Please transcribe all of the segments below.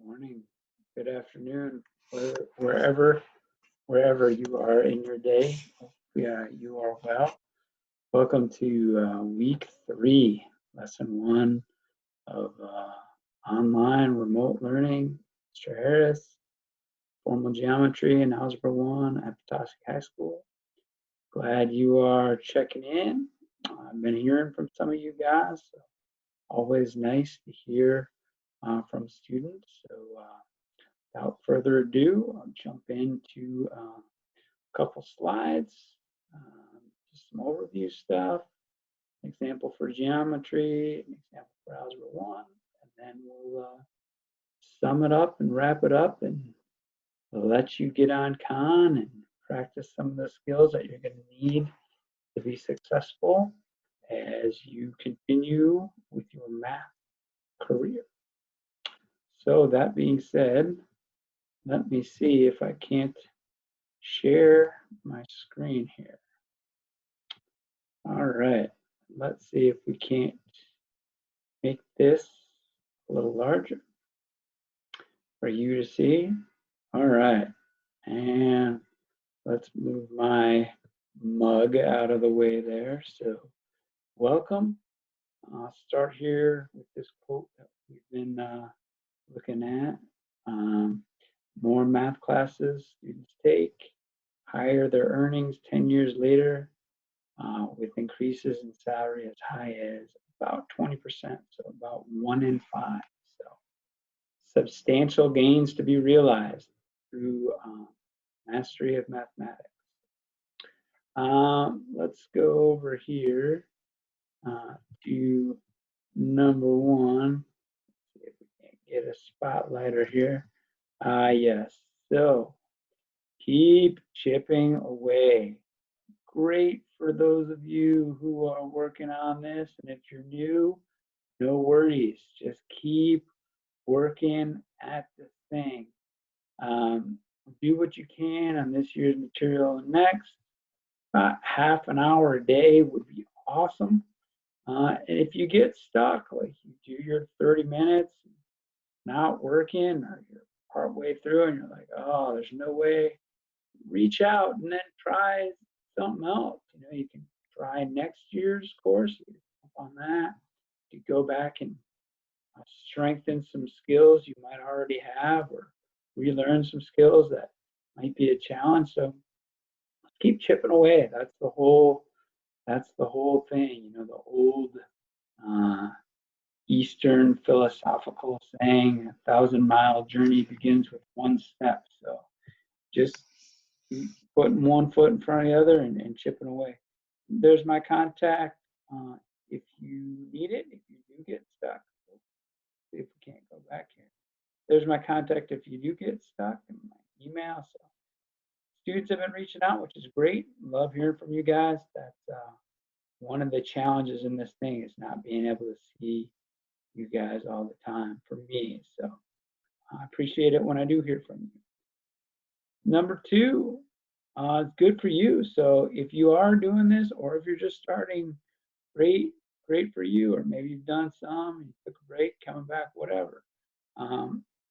morning, good afternoon, wherever wherever you are in your day. Yeah, you are well. Welcome to week 3, lesson 1 of online remote learning. Mr. Harris, formal geometry and algebra 1 at Petoskey High School. Glad you are checking in. I've been hearing from some of you guys. So always nice to hear from students. So without further ado, I'll jump into a couple slides, just some overview stuff, an example for geometry, an example for algebra 1, and then we'll sum it up and wrap it up and let you get on con and practice some of the skills that you're going to need to be successful as you continue with your math career. So that being said, let me see if I can't share my screen here. All right, let's see if we can't make this a little larger for you to see. All right, and let's move my mug out of the way there. So welcome. I'll start here with this quote that we've been looking at. More math classes students take, higher their earnings 10 years later, with increases in salary as high as about 20%, so about 1 in 5. So substantial gains to be realized through mastery of mathematics. Let's go over here to number 1. See if we can get a spotlighter here. Yes, so keep chipping away. Great for those of you who are working on this, and if you're new, no worries, just keep working at the thing. Do what you can on this year's material and next. About half an hour a day would be awesome. And if you get stuck, like you do your 30 minutes, not working, or you're partway through and you're like, oh, there's no way, reach out and then try something else. You can try next year's course on that. You go back and strengthen some skills you might already have, or relearn some skills that might be a challenge. So keep chipping away. That's the whole thing. The old Eastern philosophical saying, 1,000-mile journey begins with one step. So just keep putting one foot in front of the other and chipping away. There's my contact if you need it, if you do get stuck. See if we can't go back here. There's my contact if you do get stuck, and my email. So students have been reaching out, which is great. Love hearing from you guys. That's one of the challenges in this thing, is not being able to see you guys all the time for me. So I appreciate it when I do hear from you. Number 2, it's good for you. So if you are doing this, or if you're just starting, great for you. Or maybe you've done some, you took a break, coming back, whatever.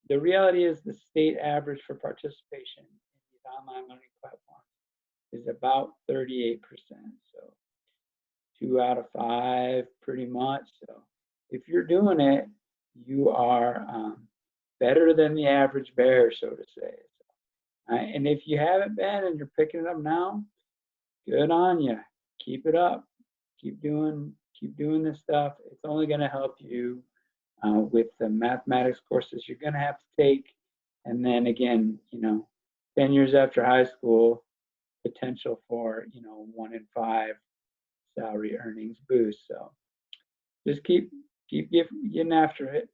The reality is the state average for participation in these online learning platforms is about 38%. So 2 out of 5, pretty much. So if you're doing it, you are better than the average bear, so to say. And if you haven't been and you're picking it up now, good on you. Keep it up. Keep doing this stuff. It's only going to help you with the mathematics courses you're going to have to take. And then again, 10 years after high school, potential for 1 in 5 salary earnings boost. So just keep getting after it.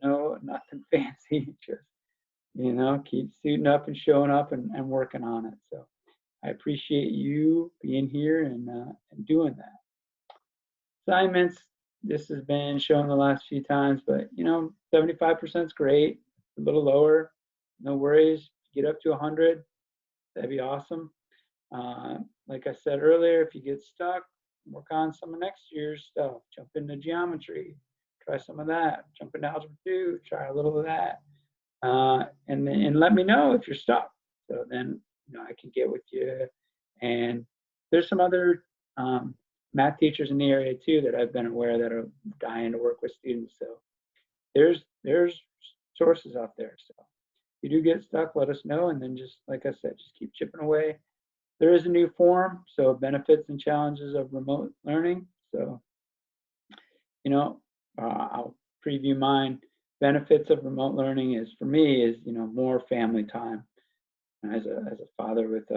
No, nothing fancy. Just keep suiting up and showing up and working on it. So I appreciate you being here and doing that. Assignments, this has been shown the last few times, but 75% is great. A little lower, no worries. Get up to 100, that'd be awesome. Like I said earlier, if you get stuck, work on some of next year's stuff. Jump into geometry, try some of that. Jump into algebra 2, try a little of that. and let me know if you're stuck. So then, I can get with you. And there's some other math teachers in the area too that I've been aware that are dying to work with students. So there's sources out there. So if you do get stuck, let us know. And then just like I said, just keep chipping away. There is a new form, so benefits and challenges of remote learning. So, I'll preview mine. Benefits of remote learning is, for me, is more family time. As a father with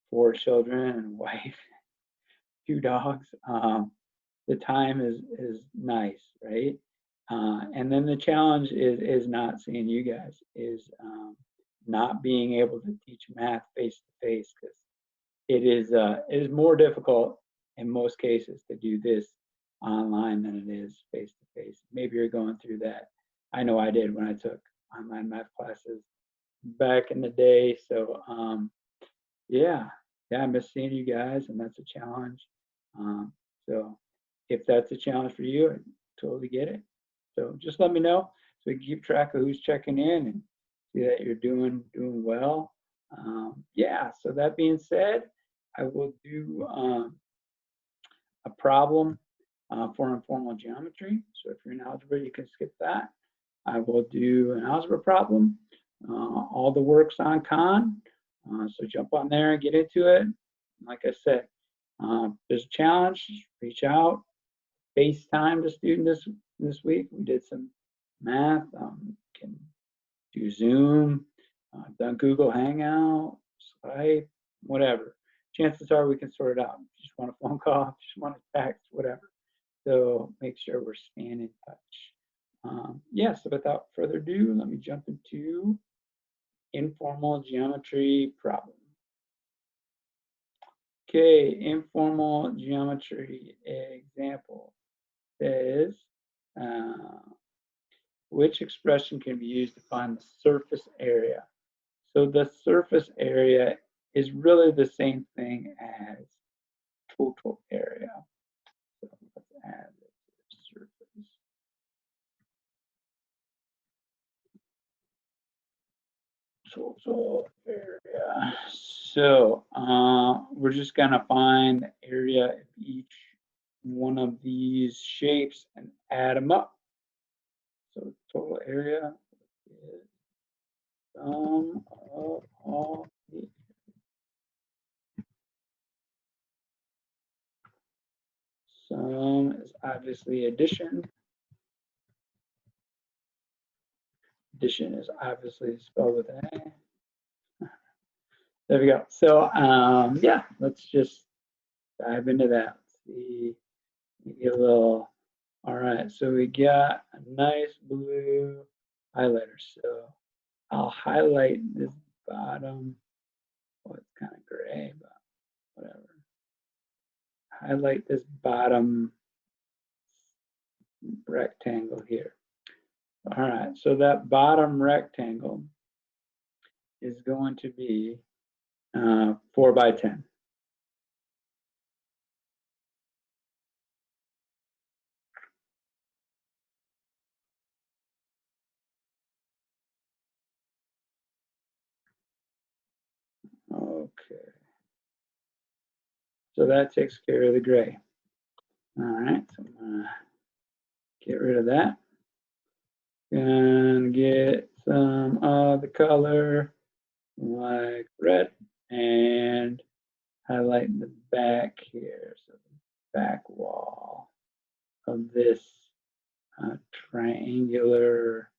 4 children and a wife, 2 dogs, the time is nice, right? And then the challenge is not seeing you guys, is not being able to teach math face to face, because it is more difficult in most cases to do this online than it is face to face. Maybe you're going through that. I know I did when I took online math classes back in the day. So yeah, I miss seeing you guys, and that's a challenge. So if that's a challenge for you, I totally get it. So just let me know so we can keep track of who's checking in and see that you're doing well. Yeah, so that being said, I will do a problem for informal geometry. So if you're in algebra, you can skip that. I will do an algebra problem. All the work's on Khan, so jump on there and get into it. Like I said, there's a challenge, reach out, FaceTime the student this week. We did some math, can do Zoom, done Google Hangout, Skype, whatever. Chances are we can sort it out. Just want a phone call, just want a text, whatever. So make sure we're staying in touch. Yeah, so without further ado, let me jump into informal geometry problem. Okay, informal geometry example says, which expression can be used to find the surface area? So the surface area is really the same thing as total area. So let's add the surface. Total area. So we're just gonna find the area of each one of these shapes and add them up. So total area is sum of all the. Sum is obviously addition. Addition is obviously spelled with an A. There we go. So yeah, let's just dive into that. See, get a little. All right, so we got a nice blue highlighter. So I'll highlight this bottom. Well, it's kind of gray, but whatever. Highlight this bottom rectangle here. All right, so that bottom rectangle is going to be 4 by 10. Okay. So that takes care of the gray. All right, so I'm gonna get rid of that and get some of the color like red and highlight the back here. So the back wall of this triangular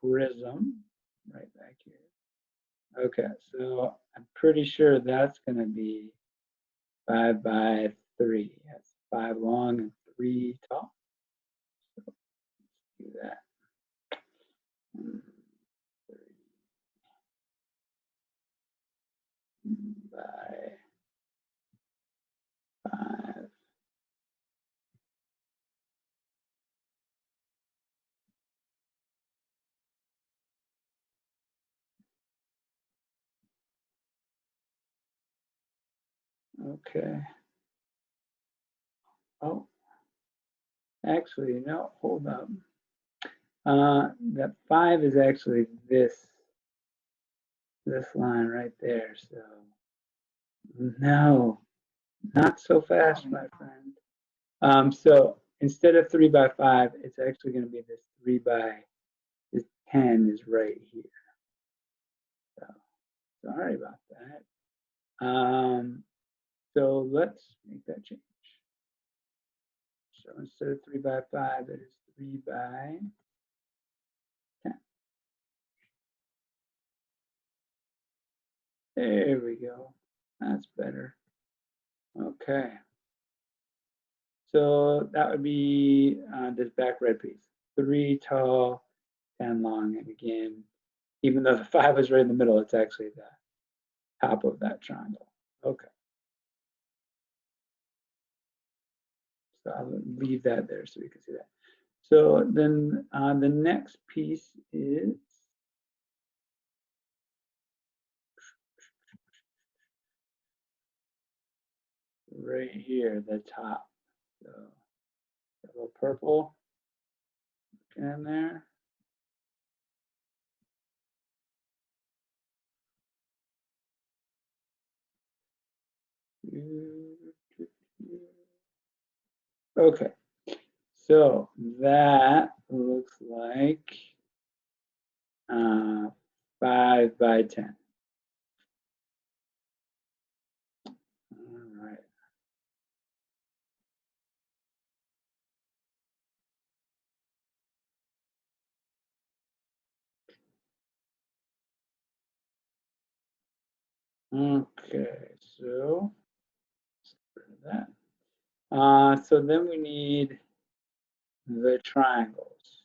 prism right back here. Okay, so I'm pretty sure that's going to be 5 by 3. That's 5 long and 3 tall. So let's do that. 3 by 5. Okay. Oh, actually, no, hold up. That 5 is actually this line right there. So no, not so fast, my friend. So instead of 3 by 5, it's actually going to be this 3 by this 10 is right here. So sorry about that. So let's make that change. So instead of 3 by 5, it is 3 by 10. There we go. That's better. Okay. So that would be this back red piece. 3 tall, 10 long. And again, even though the 5 is right in the middle, it's actually the top of that triangle. Okay. So I'll leave that there so you can see that. So then the next piece is right here, the top. So a little purple in there. Okay, so that looks like 5 by 10. All right. Okay, so let's get rid of that. So then we need the triangles.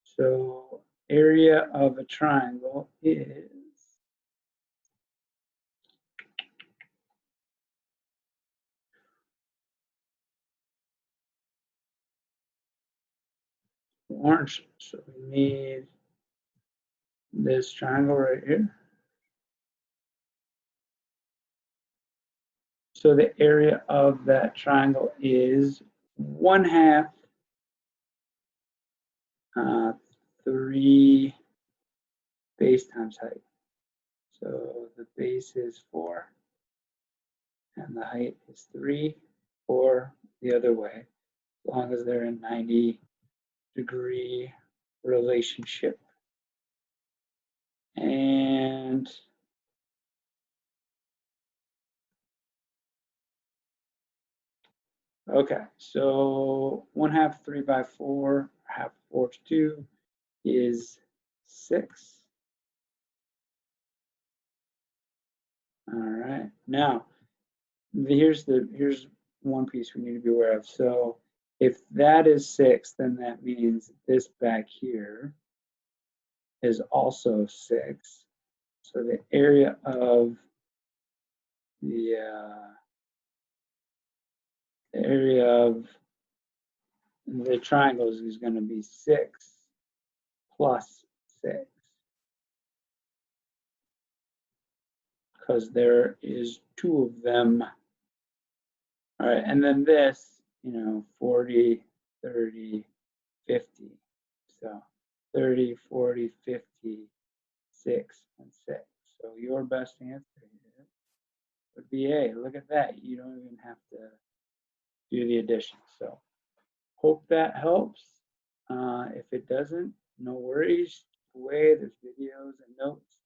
So area of a triangle is orange. So we need this triangle right here. So the area of that triangle is 1/2 3 base times height. So the base is 4 and the height is 3, or the other way, as long as they're in 90-degree relationship. And okay, so 1/2 3 by 4, 1/2 4 to 2 is 6. All right, now here's one piece we need to be aware of. So if that is 6, then that means this back here is also 6. So the area of the triangles is going to be 6 plus 6, because there is 2 of them. All right, and then this, 40, 30, 50. So 30, 40, 50, 6, and 6. So your best answer here would be A. Look at that. You don't even have to do the addition. So hope that helps. If it doesn't, no worries. Away, there's videos and notes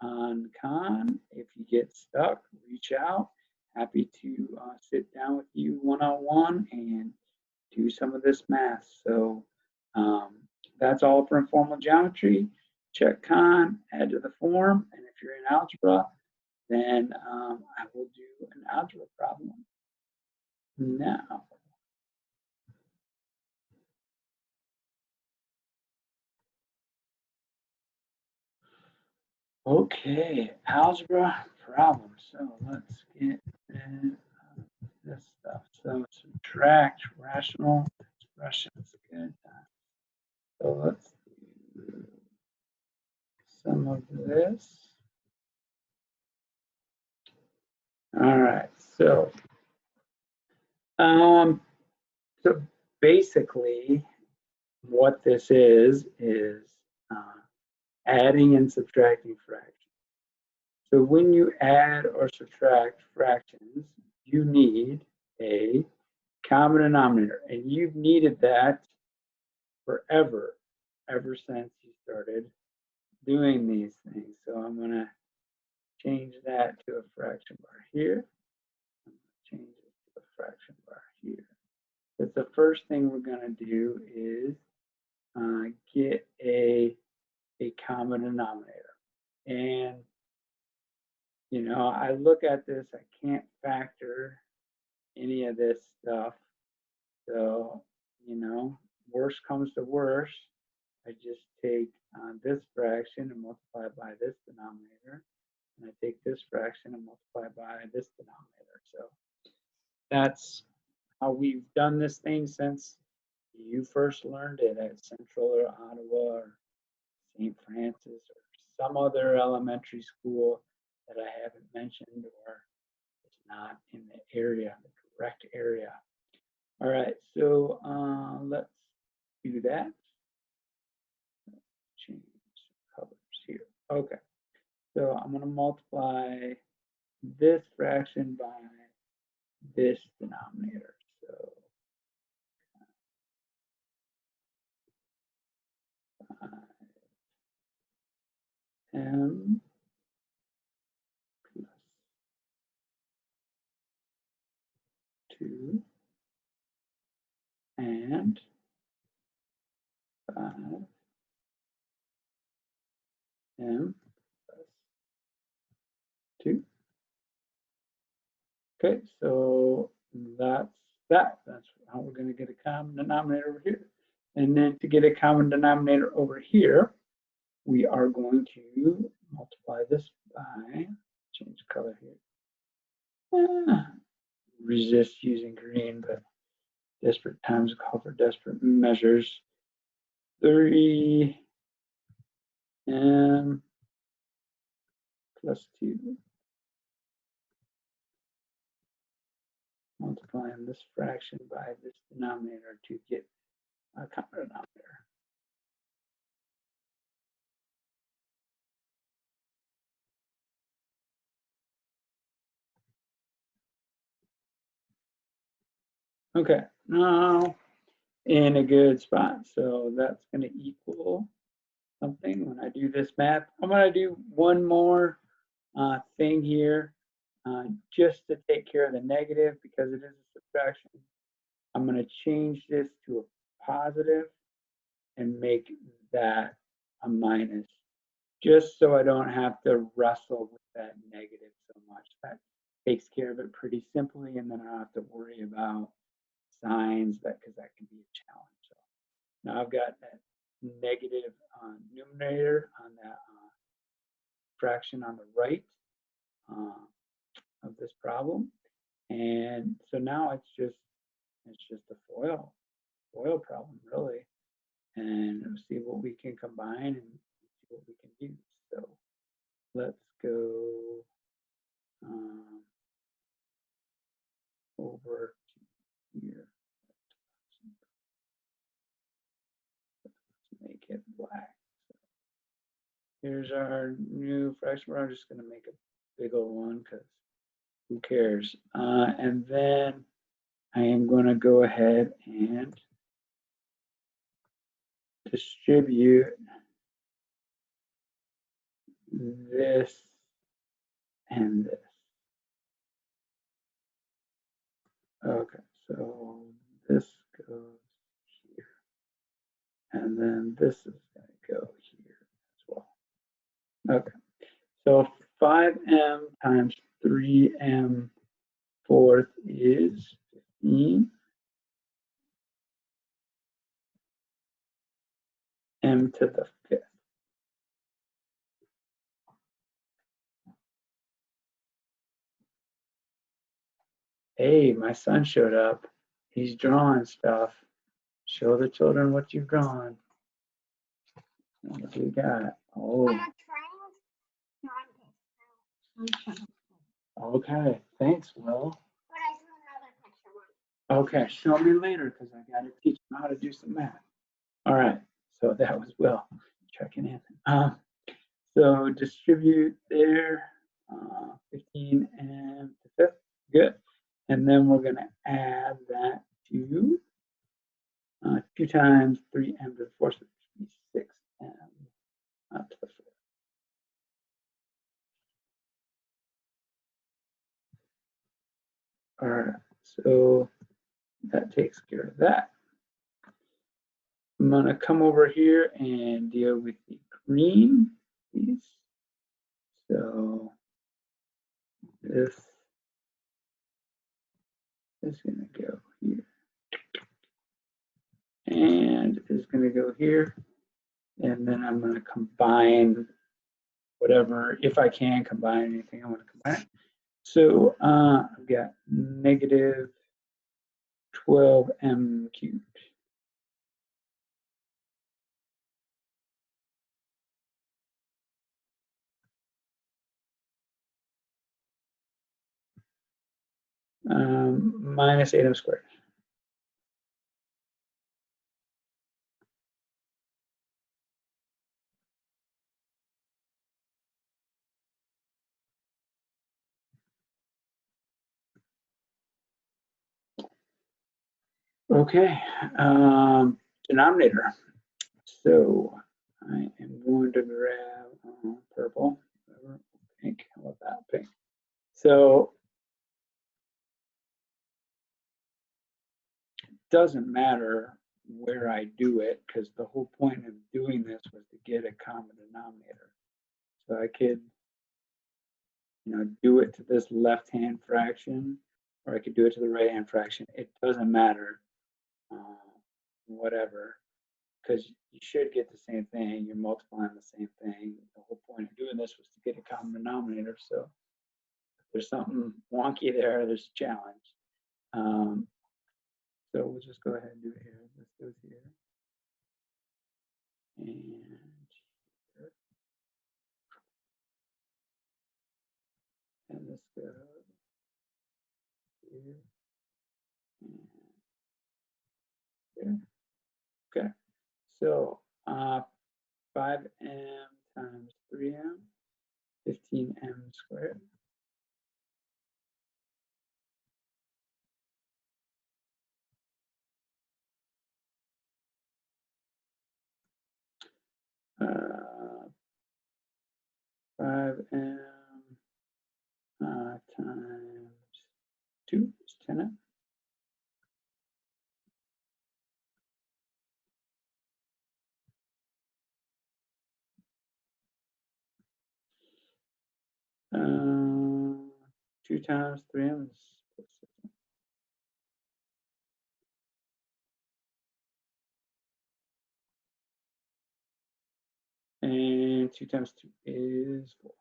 on Khan. If you get stuck, reach out. Happy to sit down with you one-on-one and do some of this math. So that's all for informal geometry. Check Khan, add to the form, and if you're in algebra, then I will do an algebra problem now. Okay, algebra problem. So let's get this stuff. So subtract rational expressions. Good. So let's do some of this. All right. So basically, what this is adding and subtracting fractions. So when you add or subtract fractions, you need a common denominator, and you've needed that forever, ever since you started doing these things. So I'm going to change that to a fraction bar here. Change it to a fraction bar here. Because the first thing we're going to do is get a common denominator. And, you know, I look at this, I can't factor any of this stuff. So, you know, worst comes to worst, I just take this fraction and multiply it by this denominator. And I take this fraction and multiply it by this denominator. So that's how we've done this thing since you first learned it at Central or Ottawa or St. Francis or some other elementary school that I haven't mentioned or is not in the area, the correct area. All right, so let's do that. Change colors here. Okay, so I'm going to multiply this fraction by this denominator. So m plus 2 and 5m plus 2. Okay, so that's that. That's how we're going to get a common denominator over here. And then to get a common denominator over here, we are going to multiply this by, change color here. Resist using green, but desperate times call for desperate measures. 3m plus 2. Multiplying this fraction by this denominator to get a common denominator. Okay, now in a good spot. So that's going to equal something when I do this math. I'm going to do one more thing here just to take care of the negative because it is a subtraction. I'm going to change this to a positive and make that a minus just so I don't have to wrestle with that negative so much. That takes care of it pretty simply, and then I don't have to worry about signs because that can be a challenge. So now I've got that negative numerator on that fraction on the right of this problem, and so now it's just a FOIL problem really, and we'll see what we can combine and see what we can do. So let's go over to here. Let's make it black. So here's our new fraction. I'm just going to make a big old one because who cares? And then I am going to go ahead and distribute this and this. Okay, so this goes here. And then this is going to go here as well. Okay, so 5m times 3m fourth is 15. M to the 5th. Hey, my son showed up. He's drawing stuff. Show the children what you've drawn. What you got? Oh. Okay, thanks, Will. Okay, show me later because I got to teach him how to do some math. All right, so that was Will checking in. So distribute there, 15 and the 5th, good. And then we're going to add that to 2 times 3m to the 4th, so it should be 6m up to the 4th. All right, so that takes care of that. I'm going to come over here and deal with the green piece. So this is going to go here. And is going to go here. And then I'm going to combine whatever, if I can combine anything, I want to combine it. So I've got negative 12m cubed. Minus 8m squared. Okay, denominator. So I am going to grab purple, whatever, pink, how about that, pink. So it doesn't matter where I do it, because the whole point of doing this was to get a common denominator. So I could, do it to this left-hand fraction, or I could do it to the right-hand fraction. It doesn't matter, whatever, because you should get the same thing. You're multiplying the same thing. The whole point of doing this was to get a common denominator. So if there's something wonky there, there's a challenge. So we'll just go ahead and do it here. This goes here. And here. And this goes here. And here. Okay. So 5m times 3m, 15m squared. Uh, 5m times 2 is 10m. Uh, 2 times 3m is 6m. And 2 times 2 is 4.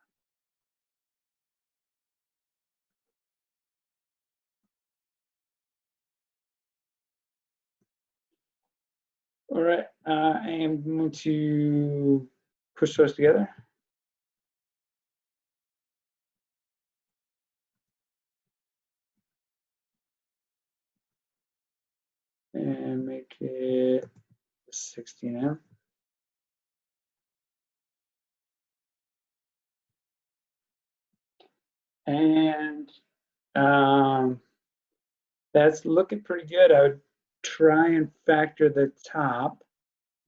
All right, I am going to push those together. And make it 16m. And that's looking pretty good. I would try and factor the top,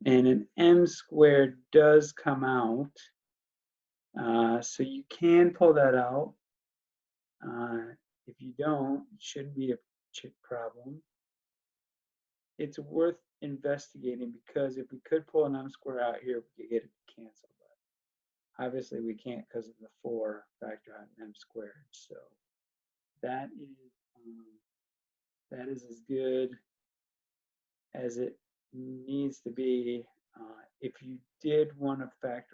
and an m squared does come out. So you can pull that out. If you don't, it shouldn't be a problem. It's worth investigating, because if we could pull an m squared out here, we could get it to cancel. But obviously we can't because of the 4 factor out an m squared. So that is as good as it needs to be. If you did want to factor